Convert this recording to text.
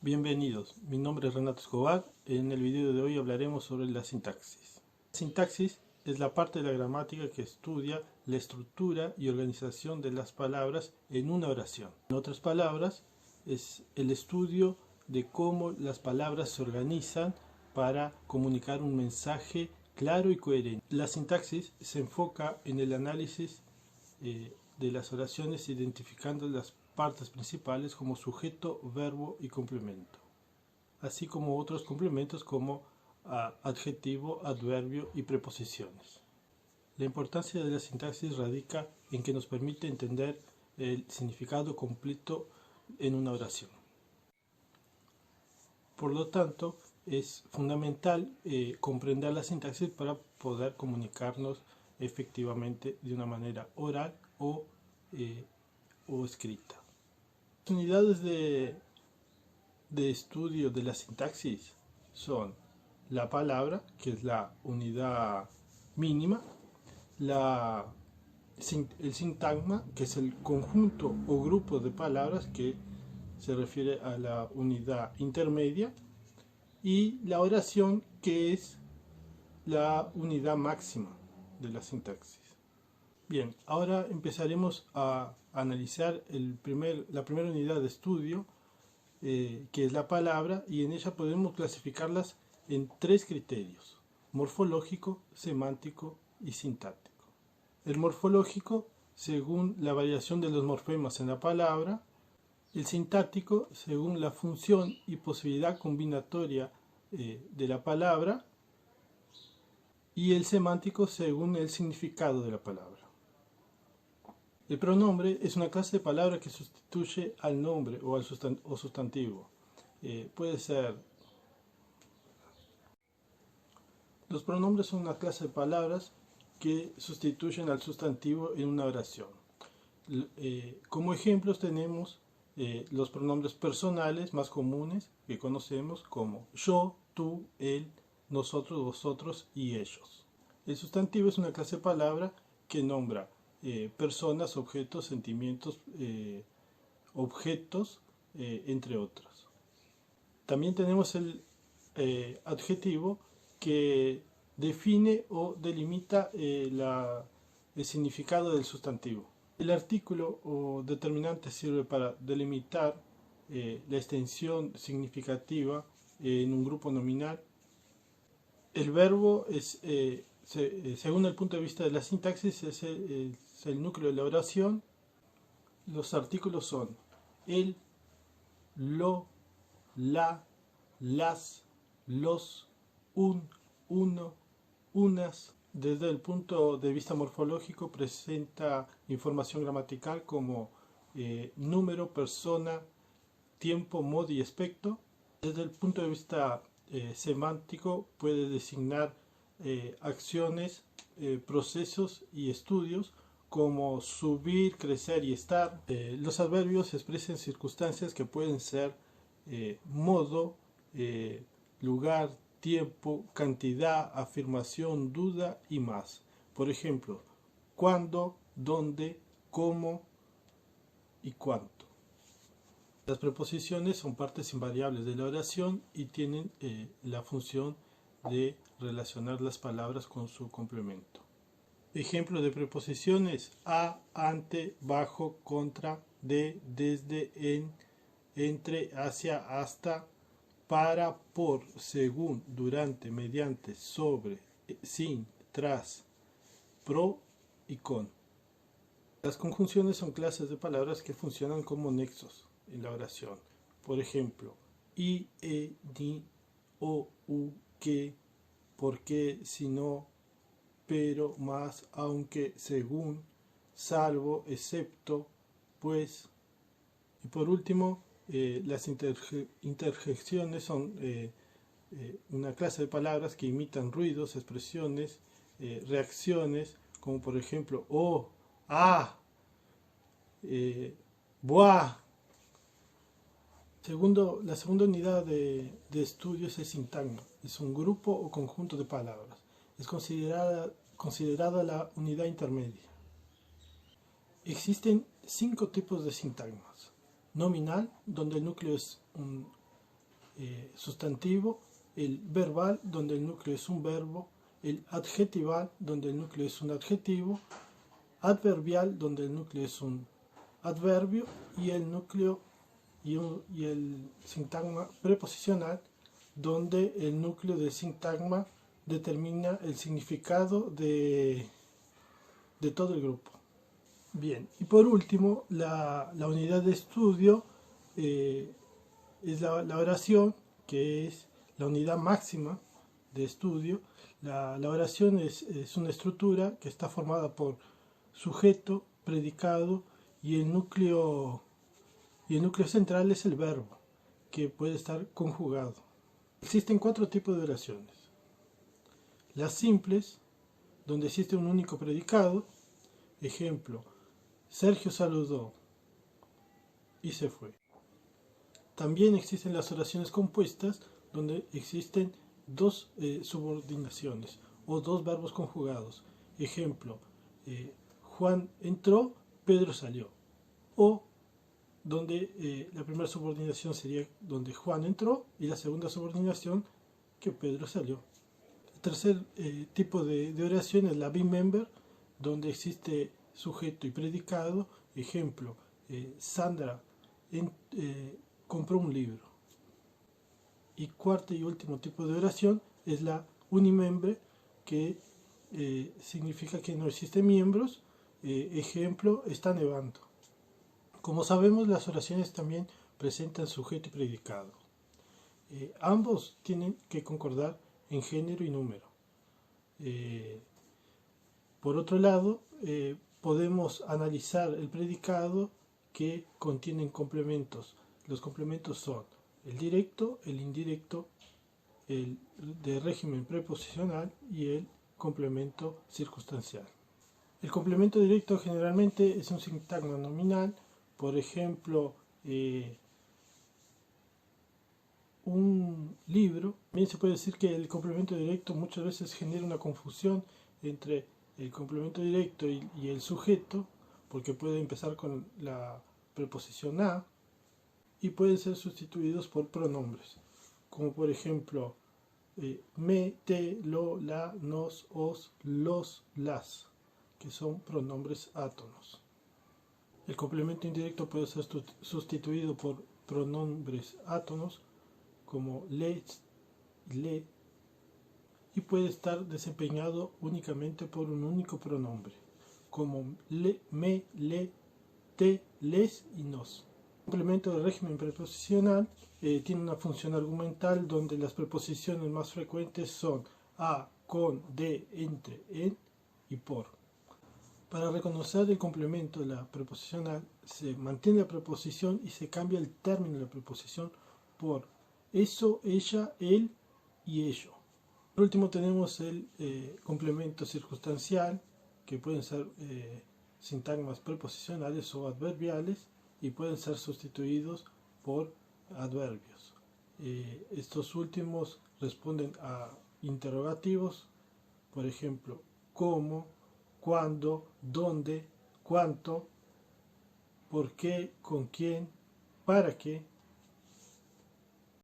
Bienvenidos, mi nombre es Renato Escobar. En el video de hoy hablaremos sobre la sintaxis. La sintaxis es la parte de la gramática que estudia la estructura y organización de las palabras en una oración. En otras palabras, es el estudio de cómo las palabras se organizan para comunicar un mensaje claro y coherente. La sintaxis se enfoca en el análisis de las oraciones, identificando las partes principales como sujeto, verbo y complemento, así como otros complementos como adjetivo, adverbio y preposiciones. La importancia de la sintaxis radica en que nos permite entender el significado completo en una oración. Por lo tanto, es fundamental comprender la sintaxis para poder comunicarnos efectivamente de una manera oral o escrita. Las unidades de estudio de la sintaxis son la palabra, que es la unidad mínima, el sintagma, que es el conjunto o grupo de palabras que se refiere a la unidad intermedia, y la oración, que es la unidad máxima de la sintaxis. Bien, ahora empezaremos a analizar la primera unidad de estudio, que es la palabra, y en ella podemos clasificarlas en tres criterios: morfológico, semántico y sintáctico. El morfológico, según la variación de los morfemas en la palabra; el sintáctico, según la función y posibilidad combinatoria de la palabra; y el semántico, según el significado de la palabra. El pronombre es una clase de palabra que sustituye al nombre o al sustantivo. Puede ser. Los pronombres son una clase de palabras que sustituyen al sustantivo en una oración. Como ejemplos tenemos los pronombres personales más comunes que conocemos, como yo, tú, él, nosotros, vosotros y ellos. El sustantivo es una clase de palabra que nombra personas, objetos, sentimientos, objetos, entre otros. También tenemos el adjetivo, que define o delimita el significado del sustantivo. El artículo o determinante sirve para delimitar la extensión significativa en un grupo nominal. El verbo es, según el punto de vista de la sintaxis, es el núcleo de la oración. Los artículos son el, lo, la, las, los, un, uno, unas. Desde el punto de vista morfológico presenta información gramatical como número, persona, tiempo, modo y aspecto. Desde el punto de vista semántico puede designar acciones, procesos y estudios como subir, crecer y estar. Los adverbios expresan circunstancias que pueden ser modo, lugar, tiempo, cantidad, afirmación, duda y más. Por ejemplo, cuándo, dónde, cómo y cuánto. Las preposiciones son partes invariables de la oración y tienen la función de relacionar las palabras con su complemento. Ejemplos de preposiciones: a, ante, bajo, contra, de, desde, en, entre, hacia, hasta, para, por, según, durante, mediante, sobre, sin, tras, pro y con. Las conjunciones son clases de palabras que funcionan como nexos en la oración. Por ejemplo, y, ni, o, u, que, por qué, si no, pero, más, aunque, según, salvo, excepto, pues. Y por último, las interjecciones son una clase de palabras que imitan ruidos, expresiones, reacciones, como por ejemplo oh, ah, buah. La segunda unidad de estudio es el sintagma. Es un grupo o conjunto de palabras. Es considerada la unidad intermedia. Existen 5 tipos de sintagmas. Nominal, donde el núcleo es sustantivo, el verbal, donde el núcleo es un verbo, el adjetival, donde el núcleo es un adjetivo, adverbial, donde el núcleo es un adverbio, y el núcleo y el sintagma preposicional, donde el núcleo del sintagma determina el significado de todo el grupo. Bien, y por último, la unidad de estudio es la oración, que es la unidad máxima de estudio. La oración es una estructura que está formada por sujeto, predicado y el núcleo central es el verbo, que puede estar conjugado. Existen 4 tipos de oraciones. Las simples, donde existe un único predicado. Ejemplo, Sergio saludó y se fue. También existen las oraciones compuestas, donde existen 2 subordinaciones o 2 verbos conjugados. Ejemplo, Juan entró, Pedro salió. O donde la primera subordinación sería donde Juan entró y la segunda subordinación que Pedro salió. El tercer tipo de oración es la bimember, donde existe sujeto y predicado. Ejemplo, Sandra compró un libro. Y cuarto y último tipo de oración es la unimembre, que significa que no existen miembros. Ejemplo, está nevando. Como sabemos, las oraciones también presentan sujeto y predicado. Ambos tienen que concordar en género y número. Por otro lado, podemos analizar el predicado, que contienen complementos. Los complementos son el directo, el indirecto, el de régimen preposicional y el complemento circunstancial. El complemento directo generalmente es un sintagma nominal. Por ejemplo, un libro. También se puede decir que el complemento directo muchas veces genera una confusión entre el complemento directo y el sujeto, porque puede empezar con la preposición a y pueden ser sustituidos por pronombres, como por ejemplo me, te, lo, la, nos, os, los, las, que son pronombres átonos. El complemento indirecto puede ser sustituido por pronombres átonos como les, le, y puede estar desempeñado únicamente por un único pronombre, como le, me, le, te, les y nos. El complemento del régimen preposicional tiene una función argumental, donde las preposiciones más frecuentes son a, con, de, entre, en y por. Para reconocer el complemento de la preposicional, se mantiene la preposición y se cambia el término de la preposición por eso, ella, él y ello. Por último tenemos el complemento circunstancial, que pueden ser sintagmas preposicionales o adverbiales y pueden ser sustituidos por adverbios. Estos últimos responden a interrogativos, por ejemplo, cómo, cuándo, dónde, cuánto, por qué, con quién, para qué,